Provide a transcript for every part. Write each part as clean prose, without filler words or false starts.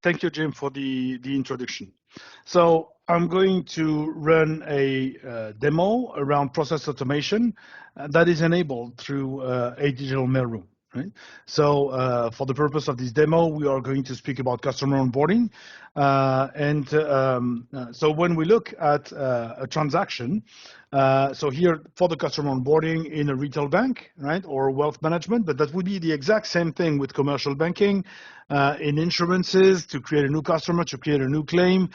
Thank you, Jim, for the introduction. So I'm going to run a demo around process automation that is enabled through a digital mailroom. Right? So for the purpose of this demo, we are going to speak about customer onboarding. So when we look at a transaction, so here for the customer onboarding in a retail bank, right, or wealth management, but that would be the exact same thing with commercial banking, in insurances to create a new customer, to create a new claim,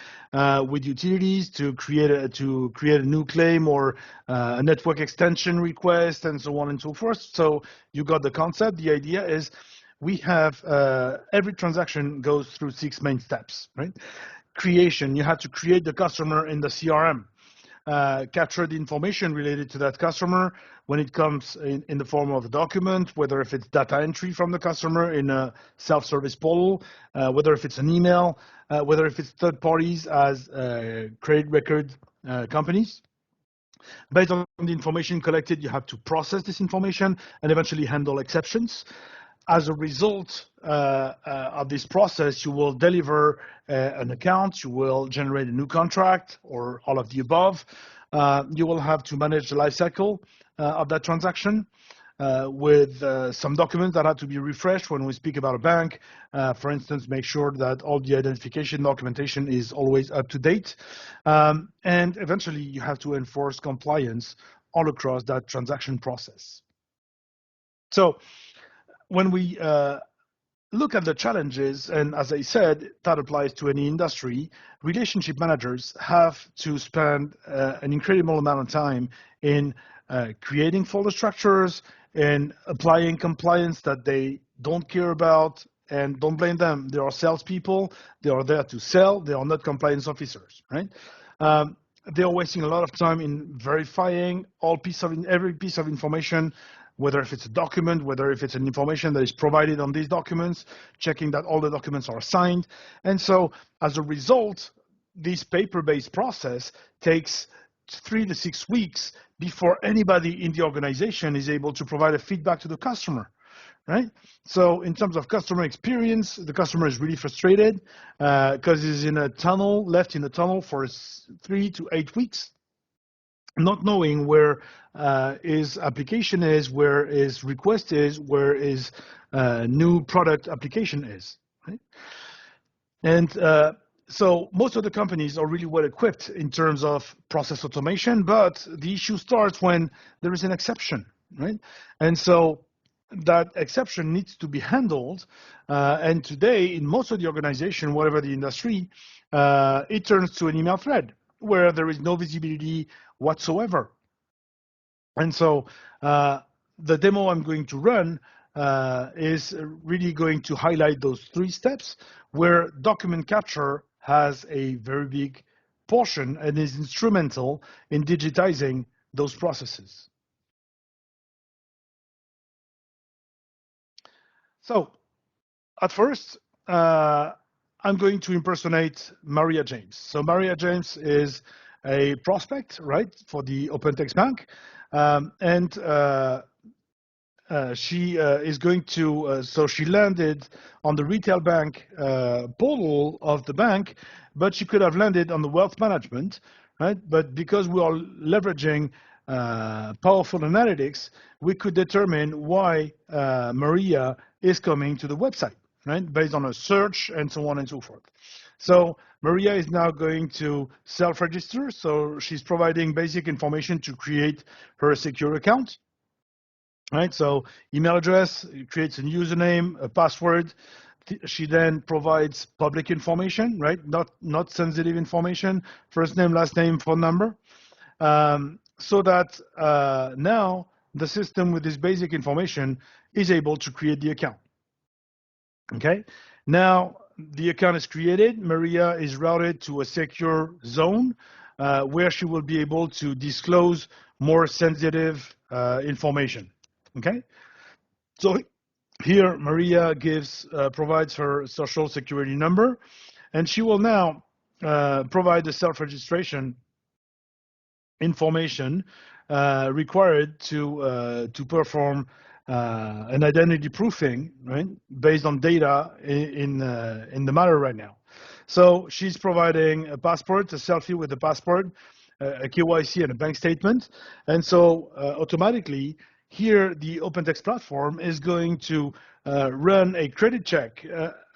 with utilities to create a new claim or a network extension request, and so on and so forth. So you got the concept. The idea is we have every transaction goes through 6 main steps, right? Creation, you have to create the customer in the CRM. Capture the information related to that customer when it comes in the form of a document, whether if it's data entry from the customer in a self-service portal, whether if it's an email, whether if it's third parties as credit record companies. Based on the information collected, you have to process this information and eventually handle exceptions. As a result of this process, you will deliver an account, you will generate a new contract, or all of the above. You will have to manage the life cycle of that transaction with some documents that have to be refreshed when we speak about a bank. For instance, make sure that all the identification documentation is always up to date. And eventually, you have to enforce compliance all across that transaction process. So when we look at the challenges, and as I said, that applies to any industry, relationship managers have to spend an incredible amount of time in creating folder structures and applying compliance that they don't care about. And don't blame them. They are salespeople. They are there to sell. They are not compliance officers, right? They are wasting a lot of time in verifying every piece of information, whether if it's a document, whether if it's an information that is provided on these documents, checking that all the documents are signed. And so as a result, this paper-based process takes 3 to 6 weeks before anybody in the organization is able to provide a feedback to the customer, right? So in terms of customer experience, the customer is really frustrated because he's left in a tunnel for 3 to 8 weeks, not knowing where his application is, where his request is, where his new product application is, right? And so most of the companies are really well equipped in terms of process automation, but the issue starts when there is an exception, right? And so that exception needs to be handled. And today, in most of the organization, whatever the industry, it turns to an email thread where there is no visibility whatsoever. And so the demo I'm going to run is really going to highlight those 3 steps where document capture has a very big portion and is instrumental in digitizing those processes. So at first, I'm going to impersonate Maria James. So Maria James is a prospect, right, for the OpenText Bank. She is going to, so she landed on the retail bank portal of the bank, but she could have landed on the wealth management, right? But because we are leveraging powerful analytics, we could determine why Maria is coming to the website, right? Based on a search and so on and so forth. So Maria is now going to self-register. So she's providing basic information to create her secure account. Right, so email address, creates a username, a password. She then provides public information, right? Not sensitive information, first name, last name, phone number. So that now the system with this basic information is able to create the account. Okay, now the account is created. Maria is routed to a secure zone where she will be able to disclose more sensitive information. Okay, so here Maria provides her social security number, and she will now provide the self-registration information required to perform an identity proofing, right, based on data in the matter right now. So she's providing a passport, a selfie with a passport, a KYC, and a bank statement. And so automatically, here the OpenText platform is going to run a credit check,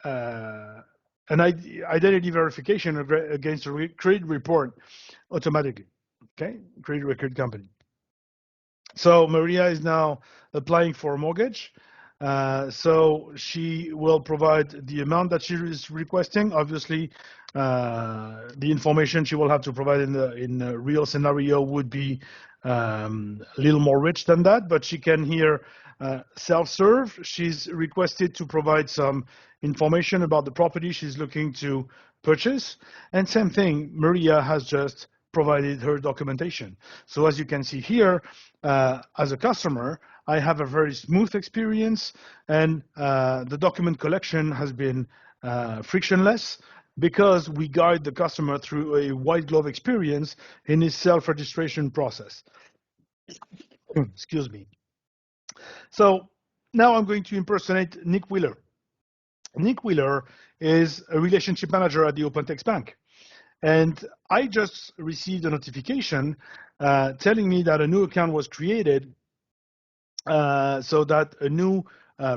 an identity verification against a credit report automatically. Okay, credit record company. So Maria is now applying for a mortgage. So she will provide the amount that she is requesting. Obviously, the information she will have to provide in the real scenario would be a little more rich than that, but she can here self-serve. She's requested to provide some information about the property she's looking to purchase. And same thing, Maria has just provided her documentation. So as you can see here, as a customer, I have a very smooth experience, and the document collection has been frictionless because we guide the customer through a white glove experience in his self-registration process. Excuse me. So now I'm going to impersonate Nick Wheeler. Nick Wheeler is a relationship manager at the OpenText Bank. And I just received a notification telling me that a new account was created so that a new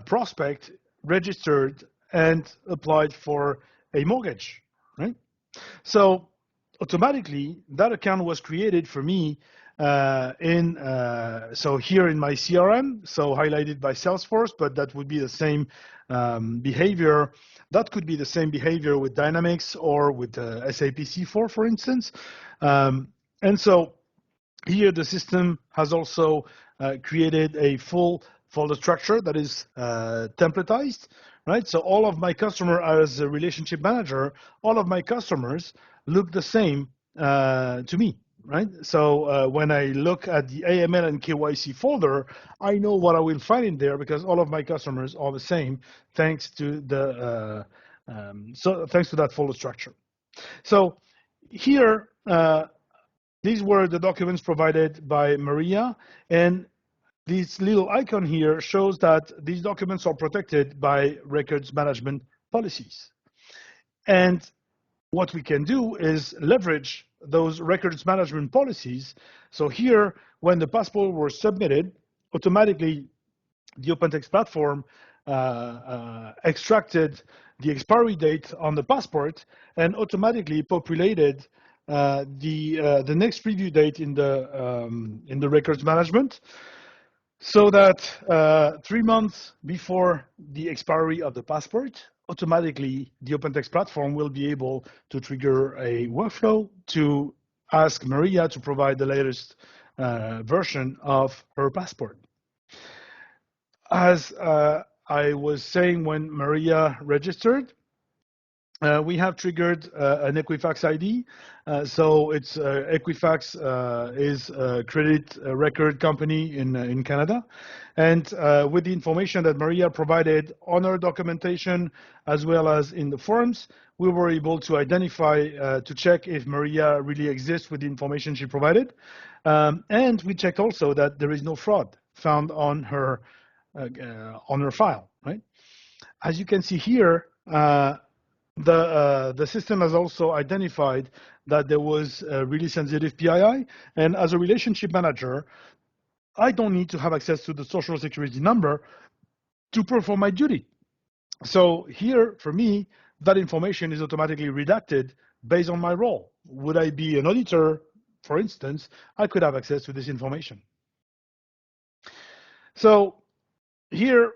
prospect registered and applied for a mortgage, right? So automatically, that account was created for me so here in my CRM, so highlighted by Salesforce, but that would be the same behavior. That could be the same behavior with Dynamics or with SAP C4, for instance. And so here the system has also created a full folder structure that is templatized, right? So all of my customer, as a relationship manager, all of my customers look the same to me, right? So when I look at the AML and KYC folder, I know what I will find in there because all of my customers are the same, thanks to the thanks to that folder structure. So here, these were the documents provided by Maria, and this little icon here shows that these documents are protected by records management policies. And what we can do is leverage those records management policies. So here, when the passport was submitted, automatically the OpenText platform extracted the expiry date on the passport and automatically populated the next review date in the records management, so that 3 months before the expiry of the passport, automatically the OpenText platform will be able to trigger a workflow to ask Maria to provide the latest version of her passport. As I was saying, when Maria registered, we have triggered an Equifax ID. So it's Equifax is a credit record company in Canada. And with the information that Maria provided on her documentation, as well as in the forms, we were able to identify, to check if Maria really exists with the information she provided. And we checked also that there is no fraud found on her file, right? As you can see here, the system has also identified that there was a really sensitive PII, and as a relationship manager, I don't need to have access to the social security number to perform my duty. So here, for me, that information is automatically redacted based on my role. Would I be an auditor, for instance, I could have access to this information. So here,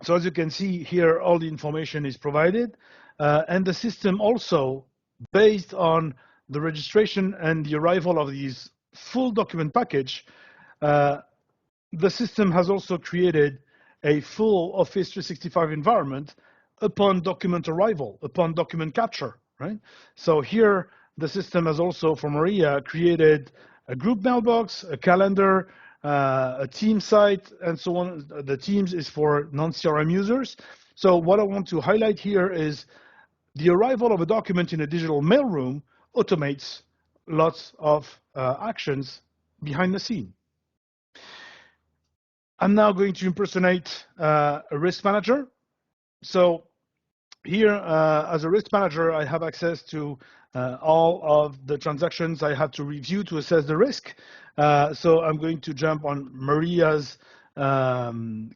so as you can see here, all the information is provided, and the system also, based on the registration and the arrival of these full document package, the system has also created a full Office 365 environment upon document arrival, upon document capture, right? So here, the system has also, for Maria, created a group mailbox, a calendar, a team site, and so on. The Teams is for non-CRM users. So what I want to highlight here is the arrival of a document in a digital mailroom automates lots of actions behind the scene. I'm now going to impersonate a risk manager. So here, as a risk manager, I have access to all of the transactions I have to review to assess the risk. So I'm going to jump on Maria's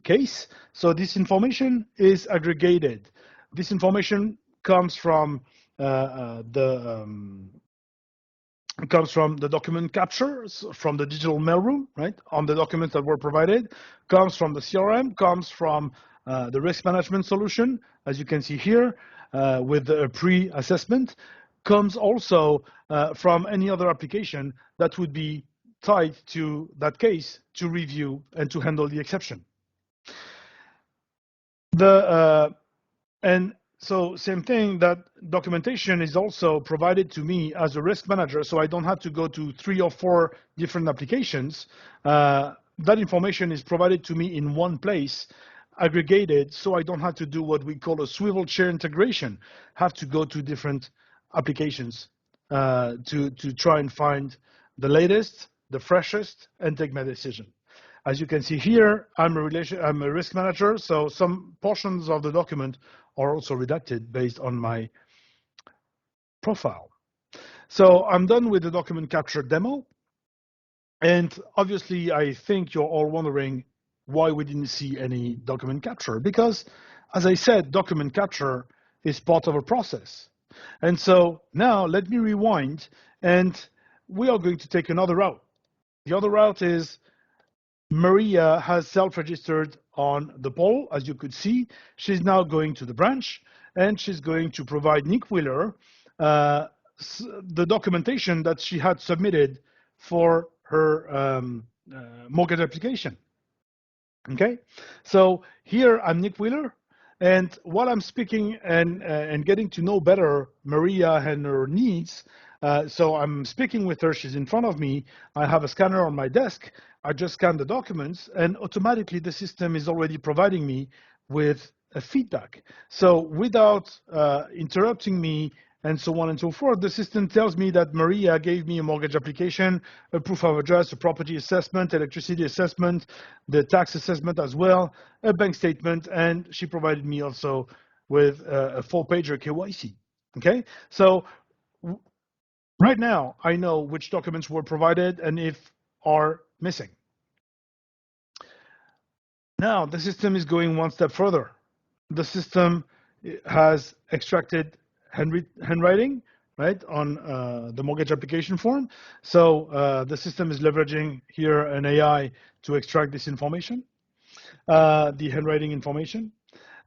case. So this information is aggregated. This information comes from the document capture from the digital mailroom, right? On the documents that were provided, comes from the CRM, comes from the risk management solution, as you can see here, with the pre-assessment, comes also from any other application that would be tied to that case to review and to handle the exception. And so same thing, that documentation is also provided to me as a risk manager, so I don't have to go to 3 or 4 different applications. That information is provided to me in one place, aggregated, so I don't have to do what we call a swivel chair integration, have to go to different applications to try and find the latest, the freshest, and take my decision. As you can see here, I'm a risk manager, so some portions of the document are also redacted based on my profile. So I'm done with the document capture demo. And obviously, I think you're all wondering why we didn't see any document capture. Because, as I said, document capture is part of a process. And so now let me rewind, and we are going to take another route. The other route is Maria has self-registered on the poll, as you could see. She's now going to the branch, and she's going to provide Nick Wheeler the documentation that she had submitted for her mortgage application. Okay, so here I'm Nick Wheeler, and while I'm speaking and getting to know better Maria and her needs, so I'm speaking with her, she's in front of me, I have a scanner on my desk, I just scan the documents, and automatically the system is already providing me with a feedback. So without interrupting me and so on and so forth, the system tells me that Maria gave me a mortgage application, a proof of address, a property assessment, electricity assessment, the tax assessment as well, a bank statement, and she provided me also with a 4-pager KYC. Okay, so right now I know which documents were provided and if are missing. Now the system is going one step further. The system has extracted handwriting, right, on the mortgage application form. So the system is leveraging here an AI to extract this information, the handwriting information.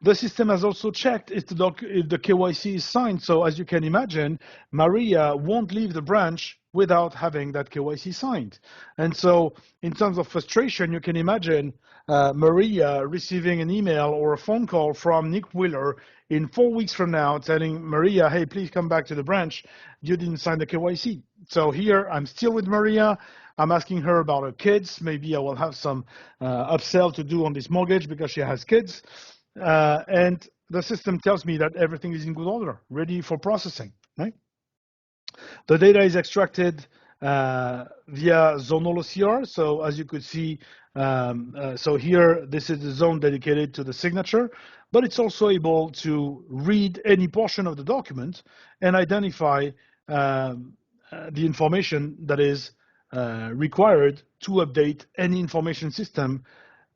The system has also checked if the KYC is signed. So as you can imagine, Maria won't leave the branch without having that KYC signed. And so in terms of frustration, you can imagine Maria receiving an email or a phone call from Nick Wheeler in 4 weeks from now telling Maria, hey, please come back to the branch. You didn't sign the KYC. So here I'm still with Maria. I'm asking her about her kids. Maybe I will have some upsell to do on this mortgage because she has kids. And the system tells me that everything is in good order, ready for processing, right? The data is extracted via zonal OCR. So as you could see, so here, this is the zone dedicated to the signature, but it's also able to read any portion of the document and identify the information that is required to update any information system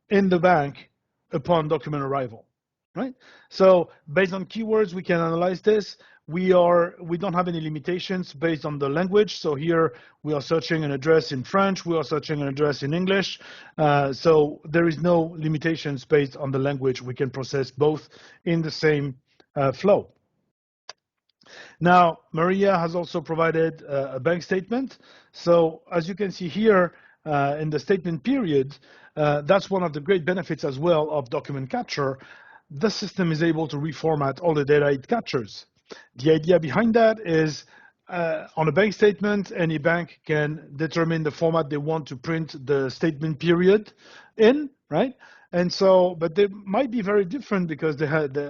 in the bank upon document arrival, right? So based on keywords, we can analyze this. We don't have any limitations based on the language. So here we are searching an address in French. We are searching an address in English. So there is no limitations based on the language. We can process both in the same flow. Now, Maria has also provided a bank statement. So as you can see here in the statement period, that's one of the great benefits as well of document capture. The system is able to reformat all the data it captures. The idea behind that is on a bank statement, any bank can determine the format they want to print the statement period in, right? And so, but they might be very different because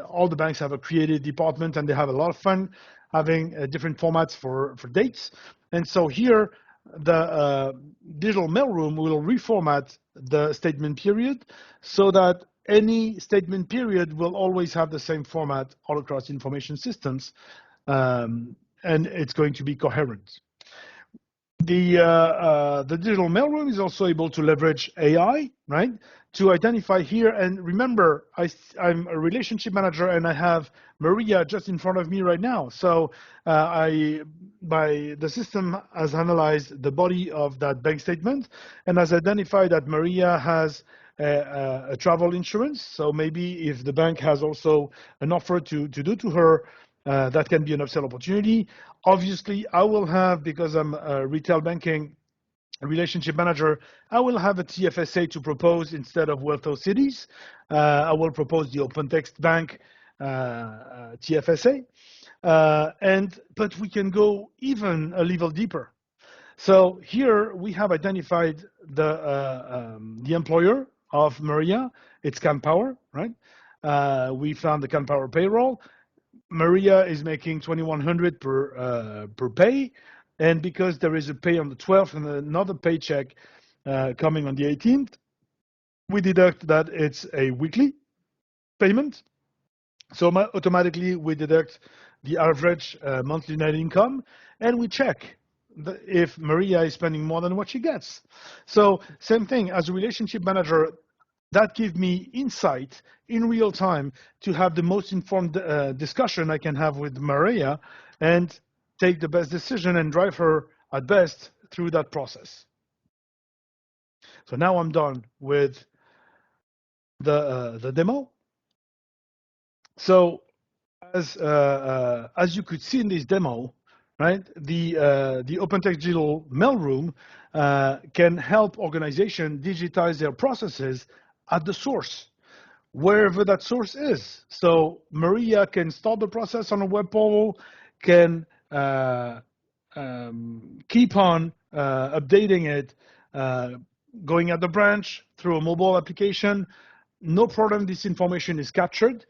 all the banks have a creative department and they have a lot of fun having different formats for dates. And so here, the digital mailroom will reformat the statement period so that any statement period will always have the same format all across information systems, and it's going to be coherent. The digital mailroom is also able to leverage AI, right, to identify here. And remember, I'm a relationship manager, and I have Maria just in front of me right now. So the system has analyzed the body of that bank statement and has identified that Maria has a travel insurance. So maybe if the bank has also an offer to do to her, that can be an upsell opportunity. Obviously, I will have, because I'm a retail banking relationship manager, I will have a TFSA to propose instead of Wealth Cities. I will propose the OpenText Bank TFSA. But we can go even a level deeper. So here we have identified the employer of Maria. It's CanPower, right? We found the CanPower payroll. Maria is making 2,100 per pay, and because there is a pay on the 12th and another paycheck coming on the 18th, we deduct that it's a weekly payment. So automatically we deduct the average monthly net income, and we check if Maria is spending more than what she gets. So same thing, as a relationship manager, that gives me insight in real time to have the most informed discussion I can have with Maria and take the best decision and drive her at best through that process. So now I'm done with the demo. So as you could see in this demo, right, the OpenText Digital Mailroom can help organizations digitize their processes at the source, wherever that source is. So Maria can start the process on a web portal, can keep on updating it, going at the branch through a mobile application. No problem, this information is captured,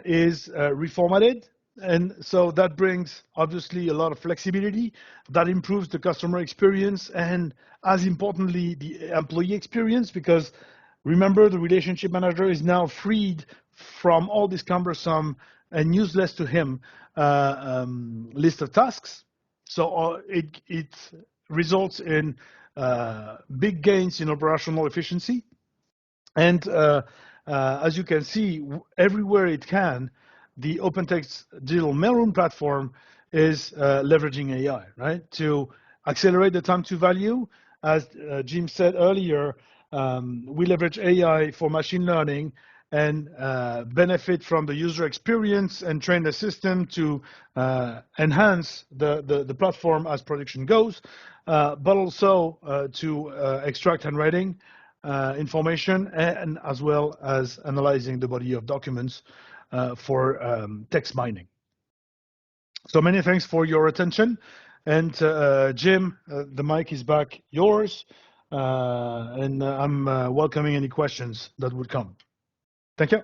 is reformatted. And so that brings, obviously, a lot of flexibility. That improves the customer experience and, as importantly, the employee experience, because remember, the relationship manager is now freed from all this cumbersome and useless to him list of tasks. So it results in big gains in operational efficiency. And as you can see, everywhere it can, the OpenText Digital Mailroom platform is leveraging AI, right, to accelerate the time to value. As Jim said earlier, we leverage AI for machine learning and benefit from the user experience and train the system to enhance the platform as production goes, but also to extract handwriting information, and as well as analyzing the body of documents for text mining. So many thanks for your attention. And Jim, the mic is back yours. And I'm welcoming any questions that would come. Thank you.